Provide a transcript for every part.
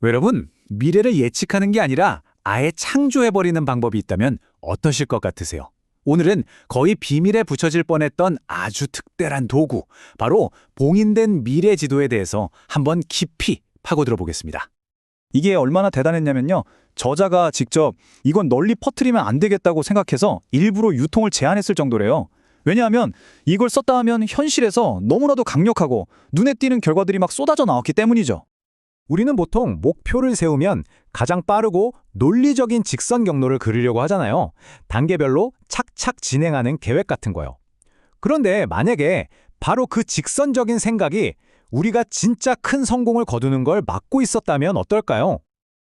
여러분, 미래를 예측하는 게 아니라 아예 창조해버리는 방법이 있다면 어떠실 것 같으세요? 오늘은 거의 비밀에 붙여질 뻔했던 아주 특별한 도구, 바로 봉인된 미래 지도에 대해서 한번 깊이 파고들어 보겠습니다. 이게 얼마나 대단했냐면요. 저자가 직접 이건 널리 퍼뜨리면 안 되겠다고 생각해서 일부러 유통을 제한했을 정도래요. 왜냐하면 이걸 썼다 하면 현실에서 너무나도 강력하고 눈에 띄는 결과들이 막 쏟아져 나왔기 때문이죠. 우리는 보통 목표를 세우면 가장 빠르고 논리적인 직선 경로를 그리려고 하잖아요. 단계별로 착착 진행하는 계획 같은 거요. 그런데 만약에 바로 그 직선적인 생각이 우리가 진짜 큰 성공을 거두는 걸 막고 있었다면 어떨까요?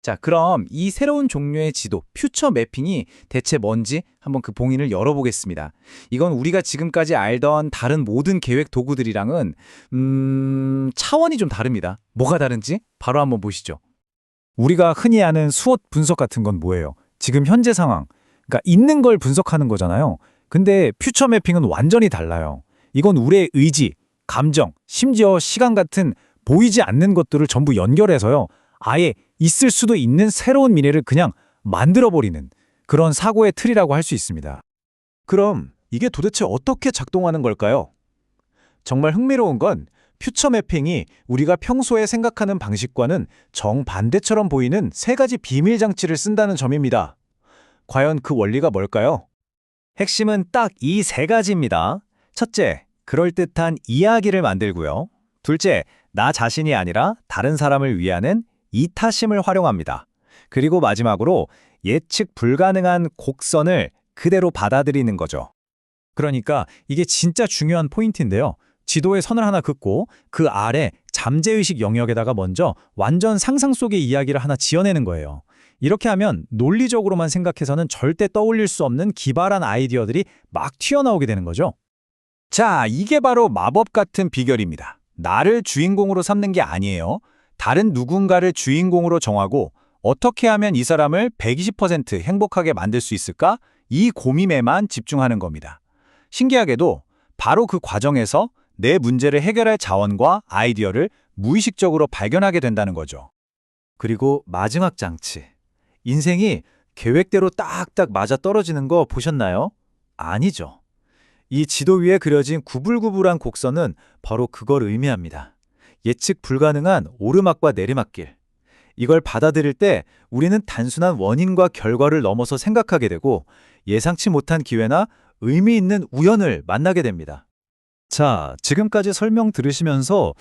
자, 그럼 이 새로운 종류의 지도, 퓨처 매핑이 대체 뭔지 한번 그 봉인을 열어보겠습니다. 이건 우리가 지금까지 알던 다른 모든 계획 도구들이랑은 차원이 좀 다릅니다. 뭐가 다른지 바로 한번 보시죠. 우리가 흔히 아는 수엇 분석 같은 건 뭐예요? 지금 현재 상황, 그러니까 있는 걸 분석하는 거잖아요. 근데 퓨처 매핑은 완전히 달라요. 이건 우리의 의지, 감정, 심지어 시간 같은 보이지 않는 것들을 전부 연결해서요. 아예 있을 수도 있는 새로운 미래를 그냥 만들어버리는 그런 사고의 틀이라고 할 수 있습니다. 그럼 이게 도대체 어떻게 작동하는 걸까요? 정말 흥미로운 건 퓨처 매핑이 우리가 평소에 생각하는 방식과는 정반대처럼 보이는 세 가지 비밀 장치를 쓴다는 점입니다. 과연 그 원리가 뭘까요? 핵심은 딱 이 세 가지입니다. 첫째, 그럴듯한 이야기를 만들고요. 둘째, 나 자신이 아니라 다른 사람을 위하는 이타심을 활용합니다. 그리고 마지막으로 예측 불가능한 곡선을 그대로 받아들이는 거죠. 그러니까 이게 진짜 중요한 포인트인데요. 지도에 선을 하나 긋고 그 아래 잠재의식 영역에다가 먼저 완전 상상 속의 이야기를 하나 지어내는 거예요. 이렇게 하면 논리적으로만 생각해서는 절대 떠올릴 수 없는 기발한 아이디어들이 막 튀어나오게 되는 거죠. 자, 이게 바로 마법 같은 비결입니다. 나를 주인공으로 삼는 게 아니에요. 다른 누군가를 주인공으로 정하고 어떻게 하면 이 사람을 120% 행복하게 만들 수 있을까? 이 고민에만 집중하는 겁니다. 신기하게도 바로 그 과정에서 내 문제를 해결할 자원과 아이디어를 무의식적으로 발견하게 된다는 거죠. 그리고 마지막 장치. 인생이 계획대로 딱딱 맞아떨어지는 거 보셨나요? 아니죠. 이 지도 위에 그려진 구불구불한 곡선은 바로 그걸 의미합니다. 예측 불가능한 오르막과 내리막길. 이걸 받아들일 때 우리는 단순한 원인과 결과를 넘어서 생각하게 되고 예상치 못한 기회나 의미 있는 우연을 만나게 됩니다. 자, 지금까지 설명 들으시면서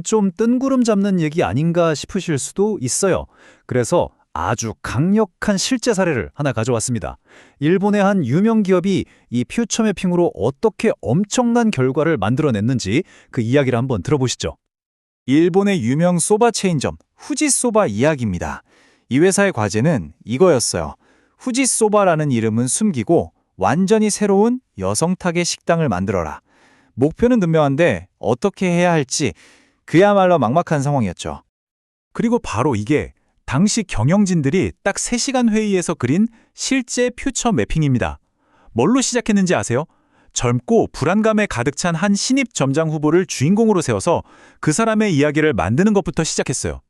좀 뜬구름 잡는 얘기 아닌가 싶으실 수도 있어요. 그래서 아주 강력한 실제 사례를 하나 가져왔습니다. 일본의 한 유명 기업이 이 퓨처 매핑으로 어떻게 엄청난 결과를 만들어냈는지 그 이야기를 한번 들어보시죠. 일본의 유명 소바 체인점 후지소바 이야기입니다. 이 회사의 과제는 이거였어요. 후지소바라는 이름은 숨기고 완전히 새로운 여성탁의 식당을 만들어라. 목표는 분명한데 어떻게 해야 할지 그야말로 막막한 상황이었죠. 그리고 바로 이게 당시 경영진들이 딱 3시간 회의에서 그린 실제 퓨처 매핑입니다. 뭘로 시작했는지 아세요? 젊고 불안감에 가득 찬 한 신입 점장 후보를 주인공으로 세워서 그 사람의 이야기를 만드는 것부터 시작했어요.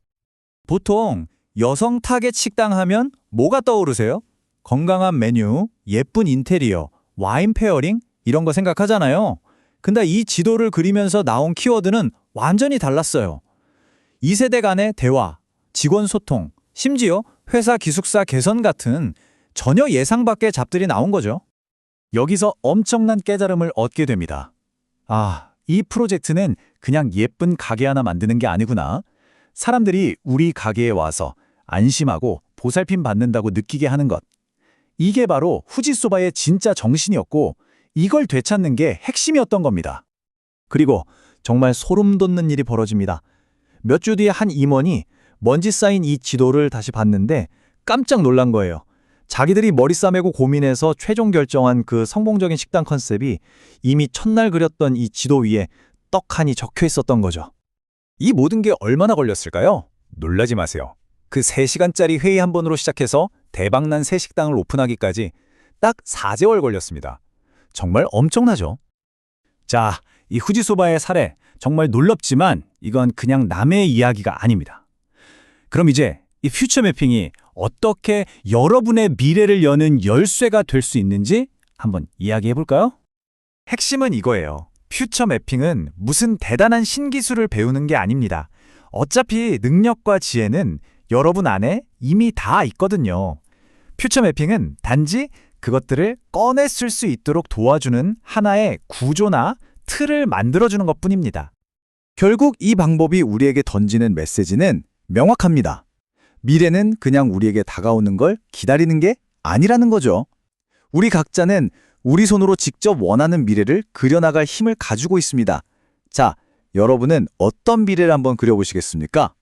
보통 여성 타겟 식당 하면 뭐가 떠오르세요? 건강한 메뉴, 예쁜 인테리어, 와인 페어링 이런 거 생각하잖아요. 근데 이 지도를 그리면서 나온 키워드는 완전히 달랐어요. 2세대 간의 대화, 직원 소통, 심지어 회사 기숙사 개선 같은 전혀 예상 밖의 잡들이 나온 거죠. 여기서 엄청난 깨달음을 얻게 됩니다. 아, 이 프로젝트는 그냥 예쁜 가게 하나 만드는 게 아니구나. 사람들이 우리 가게에 와서 안심하고 보살핌 받는다고 느끼게 하는 것. 이게 바로 후지소바의 진짜 정신이었고 이걸 되찾는 게 핵심이었던 겁니다. 그리고 정말 소름 돋는 일이 벌어집니다. 몇 주 뒤에 한 임원이 먼지 쌓인 이 지도를 다시 봤는데 깜짝 놀란 거예요. 자기들이 머리 싸매고 고민해서 최종 결정한 그 성공적인 식당 컨셉이 이미 첫날 그렸던 이 지도 위에 떡하니 적혀 있었던 거죠. 이 모든 게 얼마나 걸렸을까요? 놀라지 마세요. 그 3시간짜리 회의 한 번으로 시작해서 대박난 새 식당을 오픈하기까지 딱 4개월 걸렸습니다. 정말 엄청나죠? 자, 이 후지소바의 사례 정말 놀랍지만 이건 그냥 남의 이야기가 아닙니다. 그럼 이제 이 퓨처 매핑이 어떻게 여러분의 미래를 여는 열쇠가 될 수 있는지 한번 이야기해 볼까요? 핵심은 이거예요. 퓨처 매핑은 무슨 대단한 신기술을 배우는 게 아닙니다. 어차피 능력과 지혜는 여러분 안에 이미 다 있거든요. 퓨처 매핑은 단지 그것들을 꺼내 쓸 수 있도록 도와주는 하나의 구조나 틀을 만들어주는 것뿐입니다. 결국 이 방법이 우리에게 던지는 메시지는 명확합니다. 미래는 그냥 우리에게 다가오는 걸 기다리는 게 아니라는 거죠. 우리 각자는 우리 손으로 직접 원하는 미래를 그려나갈 힘을 가지고 있습니다. 자, 여러분은 어떤 미래를 한번 그려보시겠습니까?